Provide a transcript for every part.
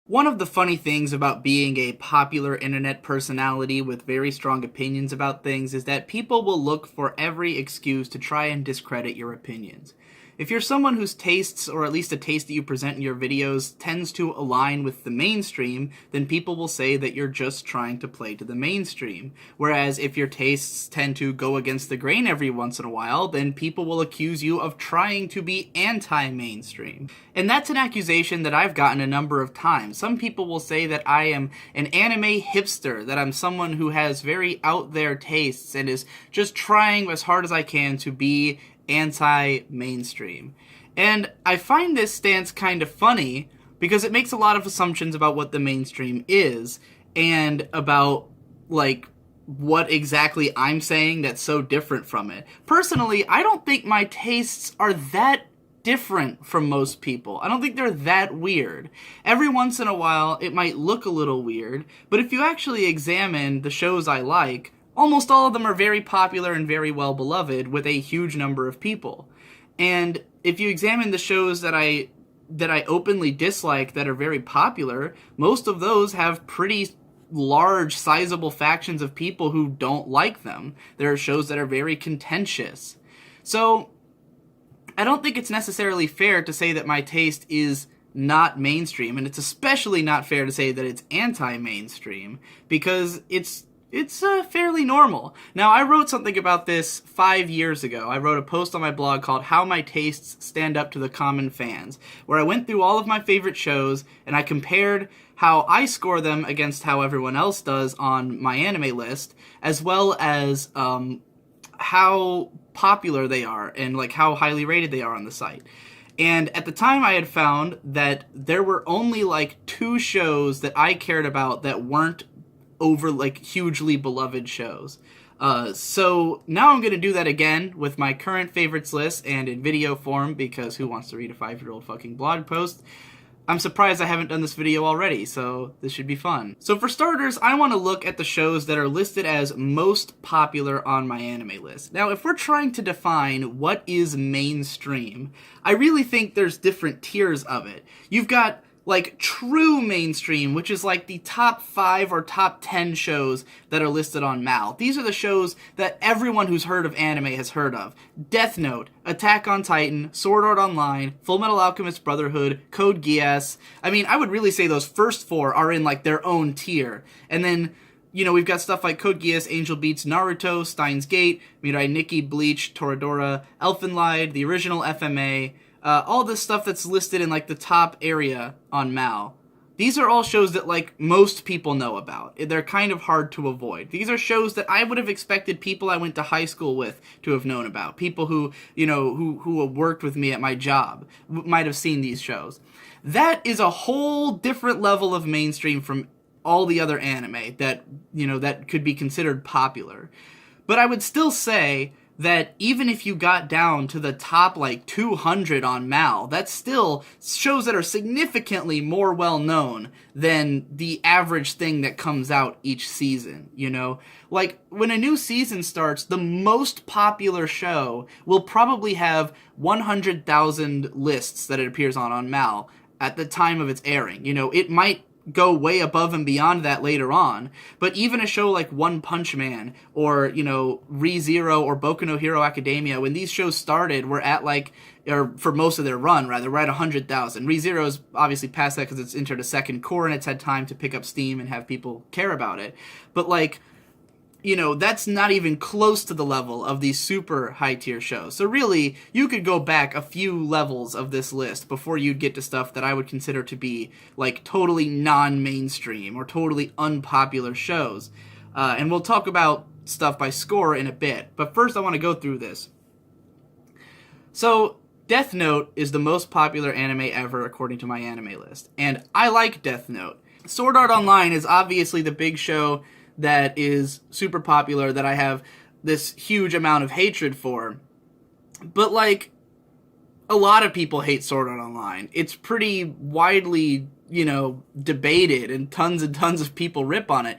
One of the funny things about being a popular internet personality with very strong opinions about things is that people will look for every excuse to try and discredit your opinions. If you're someone whose tastes, or at least a taste that you present in your videos, tends to align with the mainstream, then people will say that you're just trying to play to the mainstream. Whereas if your tastes tend to go against the grain every once in a while, then people will accuse you of trying to be anti-mainstream. And that's an accusation that I've gotten a number of times. Some people will say that I am an anime hipster, that I'm someone who has very out there tastes and is just trying as hard as I can to be anti-mainstream. And I find this stance kind of funny because it makes a lot of assumptions about what the mainstream is and about, like, what exactly I'm saying that's so different from it. Personally, I don't think my tastes are that different from most people. I don't think they're that weird. Every once in a while, it might look a little weird, but if you actually examine the shows I like, almost all of them are very popular and very well beloved with a huge number of people. And if you examine the shows that I openly dislike that are very popular, most of those have pretty large, sizable factions of people who don't like them. There are shows that are very contentious. So I don't think it's necessarily fair to say that my taste is not mainstream, and it's especially not fair to say that it's anti-mainstream, because it's fairly normal. Now, I wrote something about this 5 years ago. I wrote a post on my blog called How My Tastes Stand Up to the Common Fans, where I went through all of my favorite shows, and I compared how I score them against how everyone else does on my anime list, as well as how popular they are, and like how highly rated they are on the site. And at the time, I had found that there were only like 2 shows that I cared about that weren't over like hugely beloved shows. So now I'm going to do that again with my current favorites list and in video form, because who wants to read a 5-year-old fucking blog post? I'm surprised I haven't done this video already, so this should be fun. So for starters, I want to look at the shows that are listed as most popular on my anime list. Now, if we're trying to define what is mainstream, I really think there's different tiers of it. You've got like true mainstream, which is like the top 5 or top 10 shows that are listed on MAL. These are the shows that everyone who's heard of anime has heard of. Death Note, Attack on Titan, Sword Art Online, Fullmetal Alchemist Brotherhood, Code Geass. I mean, I would really say those first 4 are in like their own tier. And then, you know, we've got stuff like Code Geass, Angel Beats, Naruto, Steins Gate, Mirai Nikki, Bleach, Toradora, Elfenlied, the original FMA, all this stuff that's listed in like the top area on MAL. These are all shows that like most people know about. They're kind of hard to avoid. These are shows that I would have expected people I went to high school with to have known about. People who, you know, who have worked with me at my job might have seen these shows. That is a whole different level of mainstream from all the other anime that, you know, that could be considered popular. But I would still say that even if you got down to the top like 200 on MAL, that's still shows that are significantly more well known than the average thing that comes out each season, you know? Like, when a new season starts, the most popular show will probably have 100,000 lists that it appears on MAL at the time of its airing. You know, it might go way above and beyond that later on, but even a show like One Punch Man or, you know, ReZero or Boku no Hero Academia, when these shows started, were at like, or for most of their run rather, we're at 100,000. ReZero's obviously past that because it's entered a second core and it's had time to pick up steam and have people care about it. But like, you know, that's not even close to the level of these super high-tier shows. So really, you could go back a few levels of this list before you'd get to stuff that I would consider to be, like, totally non-mainstream or totally unpopular shows. And we'll talk about stuff by score in a bit. But first, I want to go through this. So, Death Note is the most popular anime ever according to my anime list. And I like Death Note. Sword Art Online is obviously the big show that is super popular, that I have this huge amount of hatred for. But, like, a lot of people hate Sword Art Online. It's pretty widely, you know, debated, and tons of people rip on it.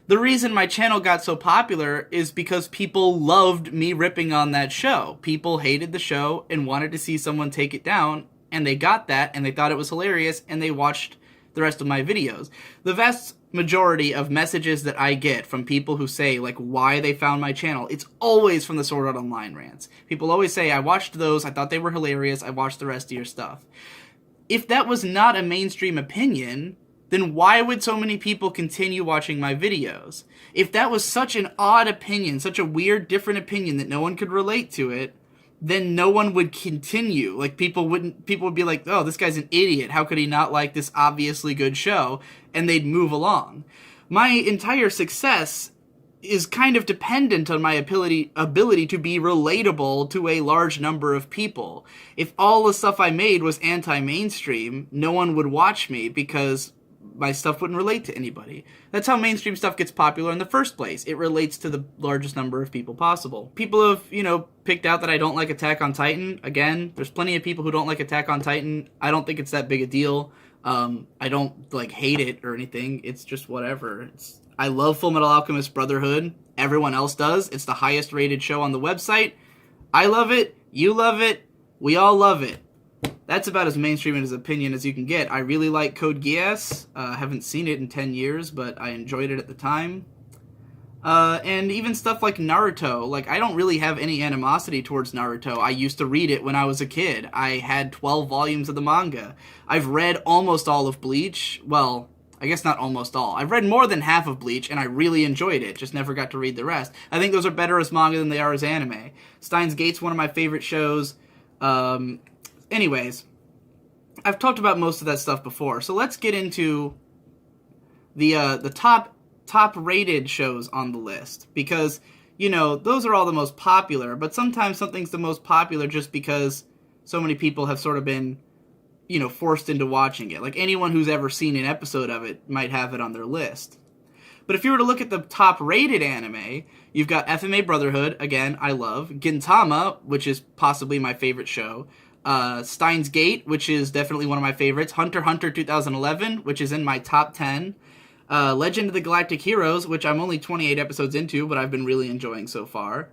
The reason my channel got so popular is because people loved me ripping on that show. People hated the show and wanted to see someone take it down, and they got that, and they thought it was hilarious, and they watched the rest of my videos. The vast majority of messages that I get from people who say, like, why they found my channel, it's always from the Sword Art Online rants. People always say, I watched those, I thought they were hilarious, I watched the rest of your stuff. If that was not a mainstream opinion, then why would so many people continue watching my videos? If that was such an odd opinion, such a weird, different opinion that no one could relate to it, then no one would continue. Like, people would be like, oh, this guy's an idiot. How could he not like this obviously good show? And they'd move along. My entire success is kind of dependent on my ability to be relatable to a large number of people. If all the stuff I made was anti-mainstream, no one would watch me because my stuff wouldn't relate to anybody. That's how mainstream stuff gets popular in the first place. It relates to the largest number of people possible. People have, picked out that I don't like Attack on Titan. Again, there's plenty of people who don't like Attack on Titan. I don't think it's that big a deal. I don't, hate it or anything. It's just whatever. I love Fullmetal Alchemist Brotherhood. Everyone else does. It's the highest rated show on the website. I love it. You love it. We all love it. That's about as mainstream as opinion as you can get. I really like Code Geass. I haven't seen it in 10 years, but I enjoyed it at the time. And even stuff like Naruto. I don't really have any animosity towards Naruto. I used to read it when I was a kid. I had 12 volumes of the manga. I've read almost all of Bleach. Well, I guess not almost all. I've read more than half of Bleach, and I really enjoyed it. Just never got to read the rest. I think those are better as manga than they are as anime. Steins Gate's one of my favorite shows. Anyways, I've talked about most of that stuff before, so let's get into the top rated shows on the list, because those are all the most popular, but sometimes something's the most popular just because so many people have sort of been forced into watching it. Like, anyone who's ever seen an episode of it might have it on their list. But if you were to look at the top rated anime, you've got FMA Brotherhood, again, I love, Gintama, which is possibly my favorite show, Steins Gate, which is definitely one of my favorites, Hunter x Hunter 2011, which is in my top 10, Legend of the Galactic Heroes, which I'm only 28 episodes into, but I've been really enjoying so far.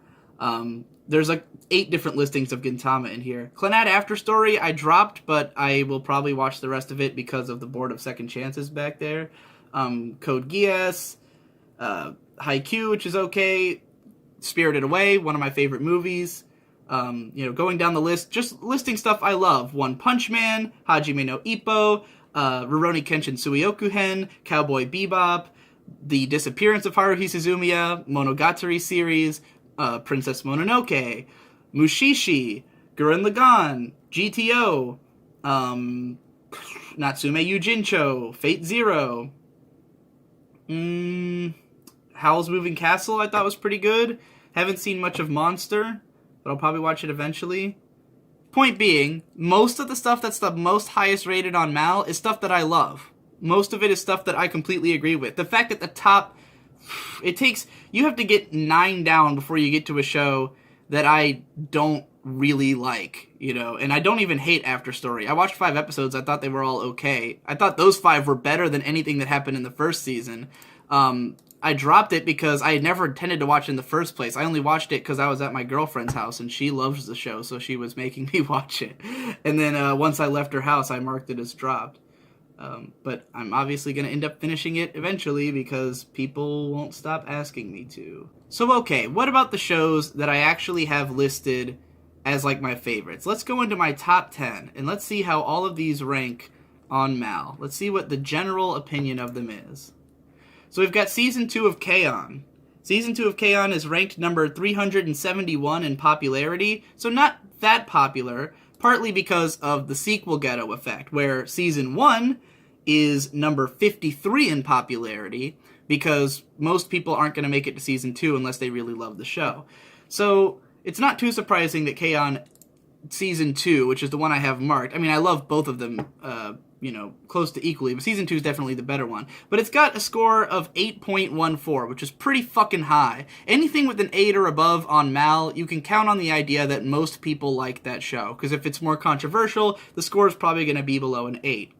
There's 8 different listings of Gintama in here. Clannad After Story I dropped, but I will probably watch the rest of it because of the Board of Second Chances back there. Code Geass, Haikyuu, which is okay, Spirited Away, one of my favorite movies. Going down the list, just listing stuff I love. One Punch Man, Hajime no Ippo, Rurouni Kenshin Suiokuhen, Cowboy Bebop, The Disappearance of Haruhi Suzumiya, Monogatari series, Princess Mononoke, Mushishi, Gurren Lagann, GTO, Natsume Yujincho, Fate Zero, Howl's Moving Castle I thought was pretty good. Haven't seen much of Monster, but I'll probably watch it eventually. Point being, most of the stuff that's the most highest rated on Mal is stuff that I love. Most of it is stuff that I completely agree with. The fact that the top... You have to get 9 down before you get to a show that I don't really like, and I don't even hate After Story. I watched 5 episodes, I thought they were all okay. I thought those 5 were better than anything that happened in the first season. I dropped it because I had never intended to watch it in the first place. I only watched it because I was at my girlfriend's house, and she loves the show, so she was making me watch it. And then once I left her house, I marked it as dropped. But I'm obviously going to end up finishing it eventually because people won't stop asking me to. So okay, what about the shows that I actually have listed as my favorites? Let's go into my top 10, and let's see how all of these rank on Mal. Let's see what the general opinion of them is. So we've got Season 2 of K-On! Season 2 of K-On! Is ranked number 371 in popularity, so not that popular, partly because of the sequel ghetto effect, where Season 1 is number 53 in popularity, because most people aren't going to make it to Season 2 unless they really love the show. So it's not too surprising that K-On! Season 2, which is the one I have marked, I mean, I love both of them, close to equally, but Season 2 is definitely the better one. But it's got a score of 8.14, which is pretty fucking high. Anything with an 8 or above on Mal, you can count on the idea that most people like that show, because if it's more controversial, the score is probably going to be below an 8.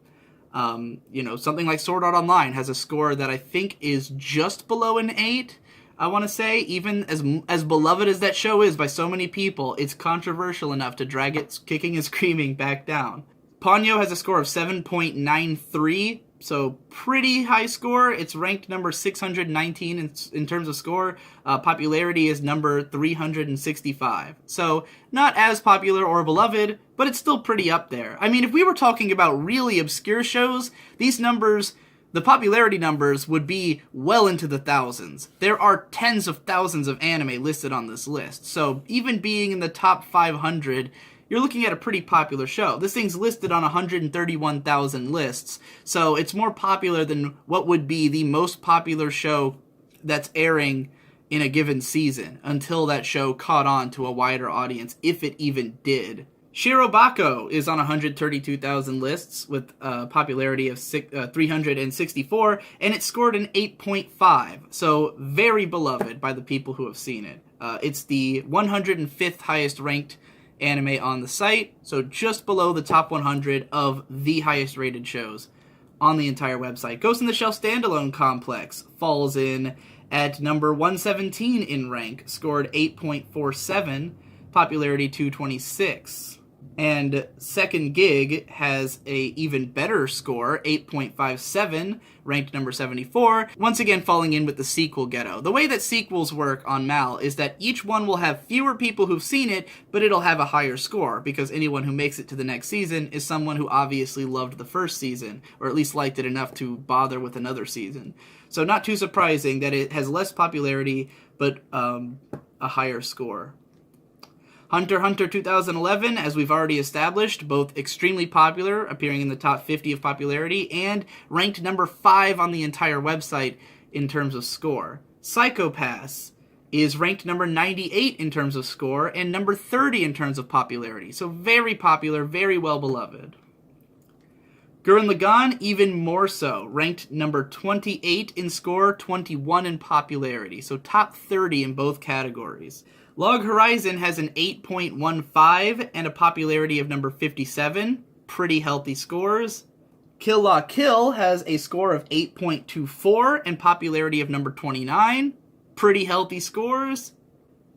Something like Sword Art Online has a score that I think is just below an 8, I want to say. Even as beloved as that show is by so many people, it's controversial enough to drag it kicking and screaming back down. Ponyo has a score of 7.93, So pretty high score. It's ranked number 619 in terms of score. Popularity is number 365. So not as popular or beloved, but it's still pretty up there. I mean, if we were talking about really obscure shows, these numbers, the popularity numbers, would be well into the thousands. There are tens of thousands of anime listed on this list. So even being in the top 500, you're looking at a pretty popular show. This thing's listed on 131,000 lists, so it's more popular than what would be the most popular show that's airing in a given season, until that show caught on to a wider audience, if it even did. Shirobako is on 132,000 lists with a popularity of 364, and it scored an 8.5, so very beloved by the people who have seen it. It's the 105th highest ranked anime on the site, so just below the top 100 of the highest rated shows on the entire website. Ghost in the Shell Standalone Complex falls in at number 117 in rank, scored 8.47, popularity 226. And Second Gig has a even better score, 8.57, ranked number 74, once again falling in with the sequel ghetto. The way that sequels work on Mal is that each one will have fewer people who've seen it, but it'll have a higher score, because anyone who makes it to the next season is someone who obviously loved the first season, or at least liked it enough to bother with another season. So not too surprising that it has less popularity, but a higher score. Hunter x Hunter 2011, as we've already established, both extremely popular, appearing in the top 50 of popularity, and ranked number 5 on the entire website in terms of score. Psycho-Pass is ranked number 98 in terms of score, and number 30 in terms of popularity. So very popular, very well beloved. Gurren Lagann, even more so, ranked number 28 in score, 21 in popularity. So top 30 in both categories. Log Horizon has an 8.15 and a popularity of number 57. Pretty healthy scores. Kill La Kill has a score of 8.24 and popularity of number 29. Pretty healthy scores.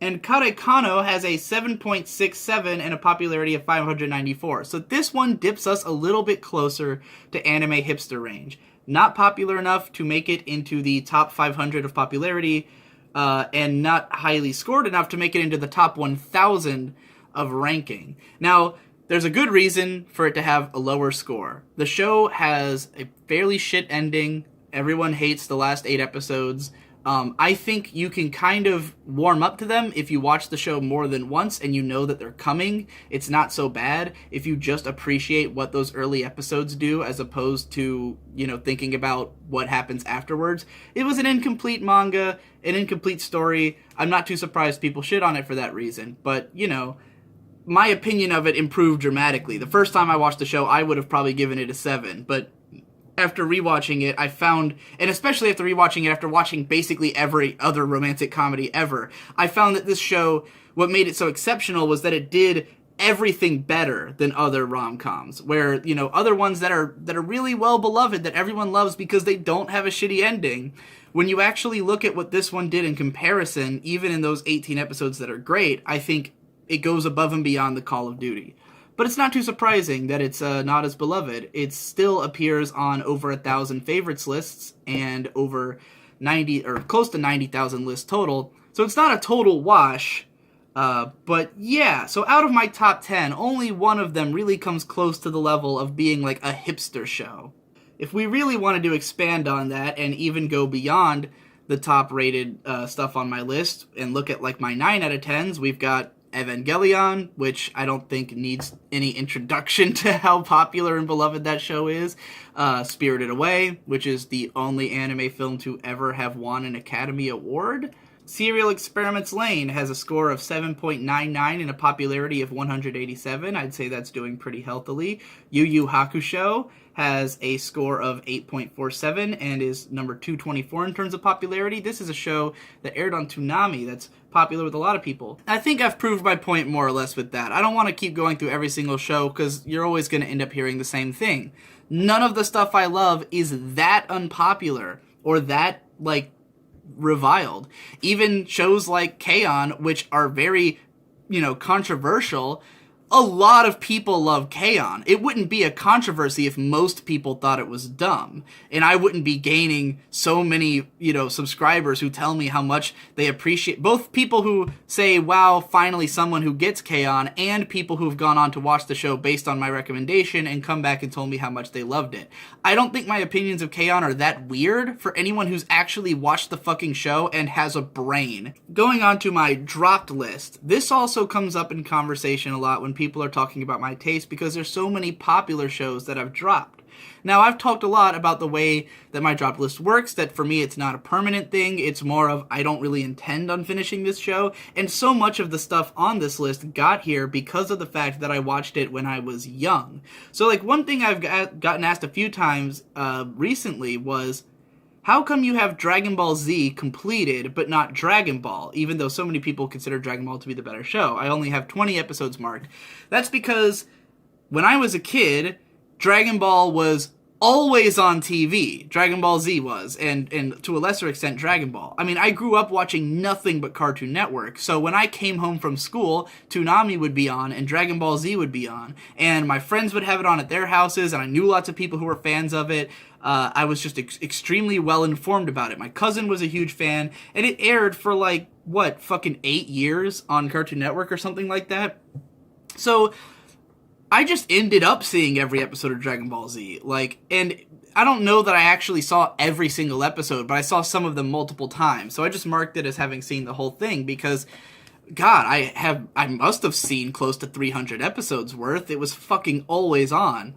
And Karekano has a 7.67 and a popularity of 594. So this one dips us a little bit closer to Anime Hipster range. Not popular enough to make it into the top 500 of popularity, and not highly scored enough to make it into the top 1,000 of ranking. Now, there's a good reason for it to have a lower score. The show has a fairly shit ending. Everyone hates the last 8 episodes. I think you can kind of warm up to them if you watch the show more than once and you know that they're coming. It's not so bad if you just appreciate what those early episodes do as opposed to, thinking about what happens afterwards. It was an incomplete manga, an incomplete story. I'm not too surprised people shit on it for that reason. But, my opinion of it improved dramatically. The first time I watched the show, I would have probably given it a 7, but after rewatching it, I found, and especially after rewatching it after watching basically every other romantic comedy ever, I found that this show, what made it so exceptional was that it did everything better than other rom-coms, where, other ones that are really well beloved, that everyone loves because they don't have a shitty ending. When you actually look at what this one did in comparison, even in those 18 episodes that are great, I think it goes above and beyond the Call of Duty. But it's not too surprising that it's not as beloved. It still appears on over 1,000 favorites lists and over 90 or close to 90,000 lists total. So it's not a total wash. But yeah, so out of my top 10, only one of them really comes close to the level of being like a hipster show. If we really wanted to expand on that and even go beyond the top rated stuff on my list and look at like my 9 out of 10s, we've got Evangelion, which I don't think needs any introduction to how popular and beloved that show is. Spirited Away, which is the only anime film to ever have won an Academy Award. Serial Experiments Lain has a score of 7.99 and a popularity of 187. I'd say that's doing pretty healthily. Yu Yu Hakusho has a score of 8.47 and is number 224 in terms of popularity. This is a show that aired on Toonami that's popular with a lot of people. I think I've proved my point more or less with that. I don't want to keep going through every single show because you're always going to end up hearing the same thing. None of the stuff I love is that unpopular or that, reviled. Even shows like K-On!, which are very, controversial, a lot of people love K-On! It wouldn't be a controversy if most people thought it was dumb. And I wouldn't be gaining so many, subscribers who tell me how much they appreciate, both people who say, wow, finally someone who gets K-On! And people who've gone on to watch the show based on my recommendation and come back and told me how much they loved it. I don't think my opinions of K-On! Are that weird for anyone who's actually watched the fucking show and has a brain. Going on to my dropped list, this also comes up in conversation a lot when people are talking about my taste because there's so many popular shows that I've dropped. Now, I've talked a lot about the way that my dropped list works, that for me it's not a permanent thing, it's more of I don't really intend on finishing this show, and so much of the stuff on this list got here because of the fact that I watched it when I was young. So, like, one thing I've gotten asked a few times recently was, how come you have Dragon Ball Z completed, but not Dragon Ball, even though so many people consider Dragon Ball to be the better show? I only have 20 episodes marked. That's because when I was a kid, Dragon Ball was always on TV. Dragon Ball Z was, and to a lesser extent, Dragon Ball. I mean, I grew up watching nothing but Cartoon Network, so when I came home from school, Toonami would be on, and Dragon Ball Z would be on, and my friends would have it on at their houses, and I knew lots of people who were fans of it. I was just extremely well-informed about it. My cousin was a huge fan, and it aired for, fucking 8 years on Cartoon Network or something like that. So I just ended up seeing every episode of Dragon Ball Z. And I don't know that I actually saw every single episode, but I saw some of them multiple times. So I just marked it as having seen the whole thing because, God, I must have seen close to 300 episodes worth. It was fucking always on.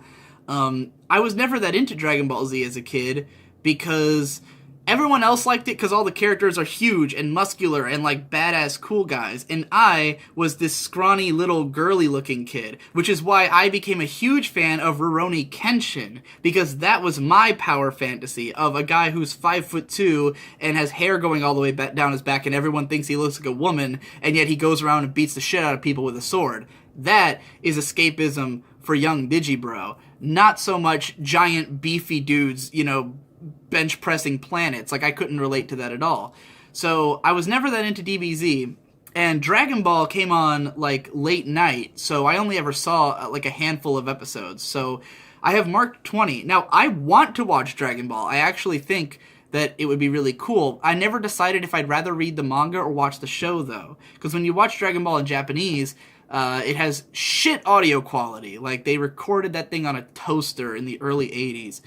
I was never that into Dragon Ball Z as a kid because everyone else liked it because all the characters are huge and muscular and badass cool guys, and I was this scrawny little girly looking kid, which is why I became a huge fan of Rurouni Kenshin, because that was my power fantasy of a guy who's 5'2" and has hair going all the way down his back and everyone thinks he looks like a woman, and yet he goes around and beats the shit out of people with a sword. That is escapism for young Digibro. Not so much giant beefy dudes, bench pressing planets. I couldn't relate to that at all. So I was never that into DBZ, and Dragon Ball came on late night, so I only ever saw a handful of episodes. So I have marked 20. Now I want to watch Dragon Ball. I actually think that it would be really cool. I never decided if I'd rather read the manga or watch the show though, because when you watch Dragon Ball in Japanese, it has shit audio quality. They recorded that thing on a toaster in the early 80s.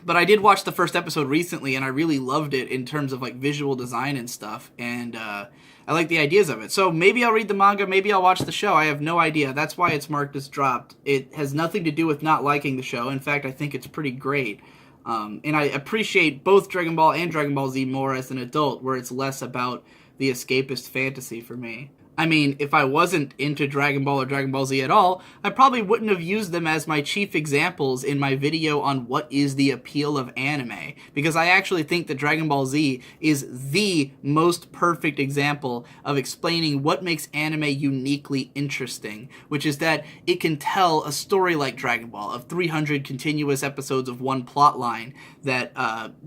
But I did watch the first episode recently, and I really loved it in terms of visual design and stuff, and I like the ideas of it. So maybe I'll read the manga, maybe I'll watch the show. I have no idea. That's why it's marked as dropped. It has nothing to do with not liking the show. In fact, I think it's pretty great. And I appreciate both Dragon Ball and Dragon Ball Z more as an adult, where it's less about the escapist fantasy for me. I mean, if I wasn't into Dragon Ball or Dragon Ball Z at all, I probably wouldn't have used them as my chief examples in my video on what is the appeal of anime, because I actually think that Dragon Ball Z is the most perfect example of explaining what makes anime uniquely interesting, which is that it can tell a story like Dragon Ball of 300 continuous episodes of one plot line that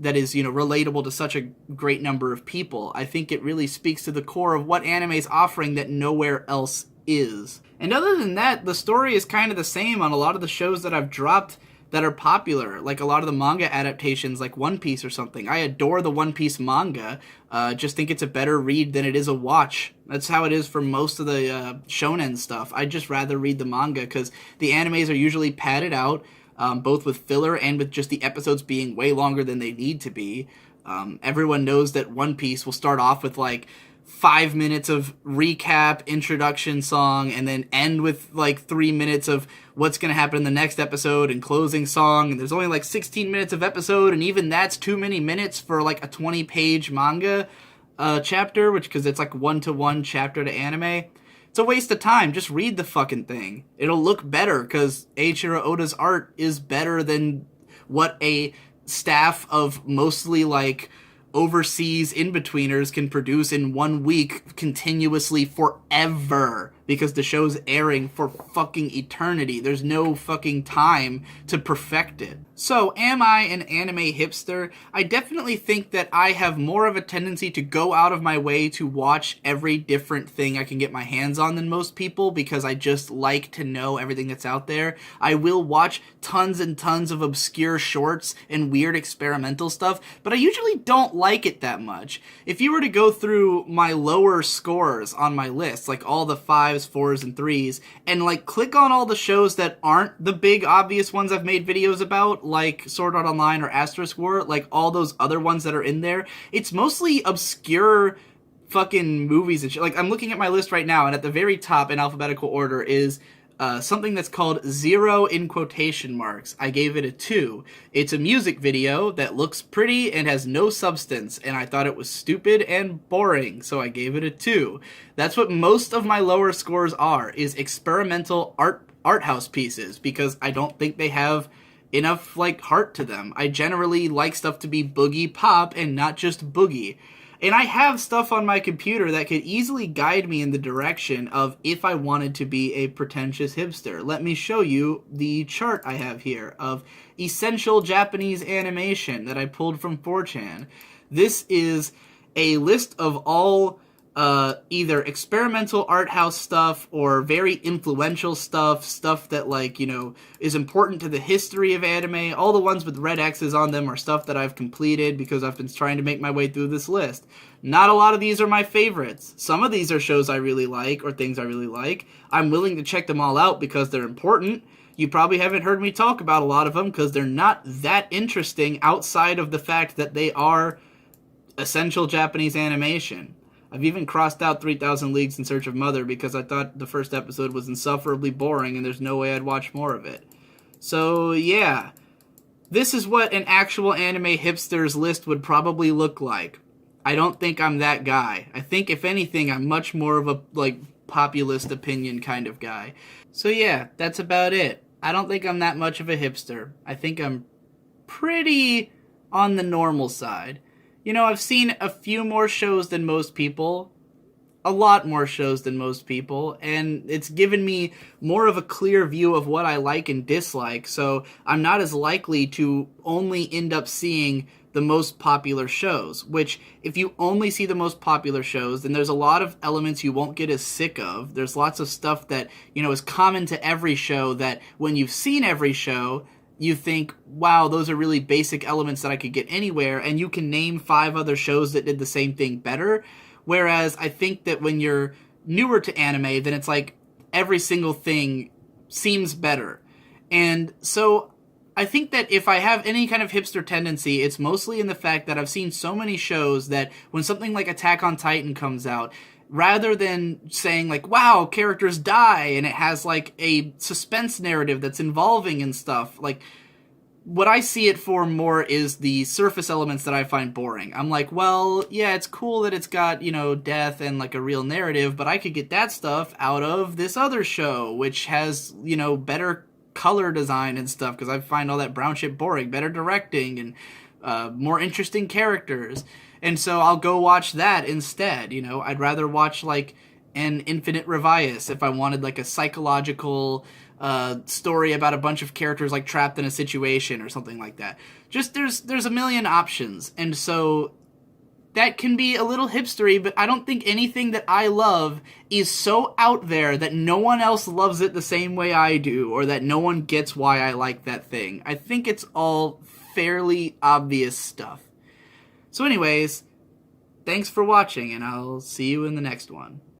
is, relatable to such a great number of people. I think it really speaks to the core of what anime is offering that nowhere else is. And other than that, the story is kind of the same on a lot of the shows that I've dropped that are popular, like a lot of the manga adaptations, like One Piece or something. I adore the One Piece manga, just think it's a better read than it is a watch. That's how it is for most of the shonen stuff. I'd just rather read the manga because the animes are usually padded out, both with filler and with just the episodes being way longer than they need to be. Everyone knows that One Piece will start off with 5 minutes of recap, introduction song, and then end with 3 minutes of what's going to happen in the next episode and closing song. And there's only 16 minutes of episode, and even that's too many minutes for a 20-page manga chapter, because it's 1-to-1 chapter to anime. It's a waste of time. Just read the fucking thing. It'll look better because Eiichiro Oda's art is better than what a staff of mostly overseas in-betweeners can produce in 1 week continuously forever. because the show's airing for fucking eternity. There's no fucking time to perfect it. So, am I an anime hipster? I definitely think that I have more of a tendency to go out of my way to watch every different thing I can get my hands on than most people, because I just like to know everything that's out there. I will watch tons and tons of obscure shorts and weird experimental stuff, but I usually don't like it that much. If you were to go through my lower scores on my list, like all the 5s, 4s, and 3s, and like click on all the shows that aren't the big obvious ones I've made videos about, like Sword Art Online or Asterisk War, like all those other ones that are in there, it's mostly obscure fucking movies and shit. Like, I'm looking at my list right now, and at the very top in alphabetical order is something that's called Zero in quotation marks. I gave it a 2. It's a music video that looks pretty and has no substance, and I thought it was stupid and boring, so I gave it a 2. That's what most of my lower scores are, is experimental art house pieces, because I don't think they have enough, like, heart to them. I generally like stuff to be boogie pop and not just boogie. And I have stuff on my computer that could easily guide me in the direction of if I wanted to be a pretentious hipster. Let me show you the chart I have here of essential Japanese animation that I pulled from 4chan. This is a list of all either experimental art house stuff or very influential stuff that, like, you know, is important to the history of anime. All the ones with red X's on them are stuff that I've completed because I've been trying to make my way through this list. Not a lot of these are my favorites. Some of these are shows I really like or things I really like. I'm willing to check them all out because they're important. You probably haven't heard me talk about a lot of them because they're not that interesting outside of the fact that they are essential Japanese animation. I've even crossed out 3,000 Leagues in Search of Mother because I thought the first episode was insufferably boring and there's no way I'd watch more of it. So, yeah. This is what an actual anime hipster's list would probably look like. I don't think I'm that guy. I think, if anything, I'm much more of a, like, populist opinion kind of guy. So, yeah, that's about it. I don't think I'm that much of a hipster. I think I'm pretty on the normal side. You know, I've seen a few more shows than most people, a lot more shows than most people, and it's given me more of a clear view of what I like and dislike, so I'm not as likely to only end up seeing the most popular shows, which, if you only see the most popular shows, then there's a lot of elements you won't get as sick of. There's lots of stuff that, you know, is common to every show that when you've seen every show, you think, wow, those are really basic elements that I could get anywhere, and you can name 5 other shows that did the same thing better. Whereas I think that when you're newer to anime, then it's like every single thing seems better. And so I think that if I have any kind of hipster tendency, it's mostly in the fact that I've seen so many shows that when something like Attack on Titan comes out, rather than saying, like, wow, characters die, and it has, like, a suspense narrative that's involving and stuff, like, what I see it for more is the surface elements that I find boring. I'm like, well, yeah, it's cool that it's got, you know, death and, like, a real narrative, but I could get that stuff out of this other show, which has, you know, better color design and stuff, because I find all that brown shit boring, better directing, and more interesting characters. And so I'll go watch that instead, you know. I'd rather watch, like, an Infinite Revias if I wanted, like, a psychological story about a bunch of characters, like, trapped in a situation or something like that. Just, there's a million options. And so that can be a little hipstery, but I don't think anything that I love is so out there that no one else loves it the same way I do, or that no one gets why I like that thing. I think it's all fairly obvious stuff. So anyways, thanks for watching, and I'll see you in the next one.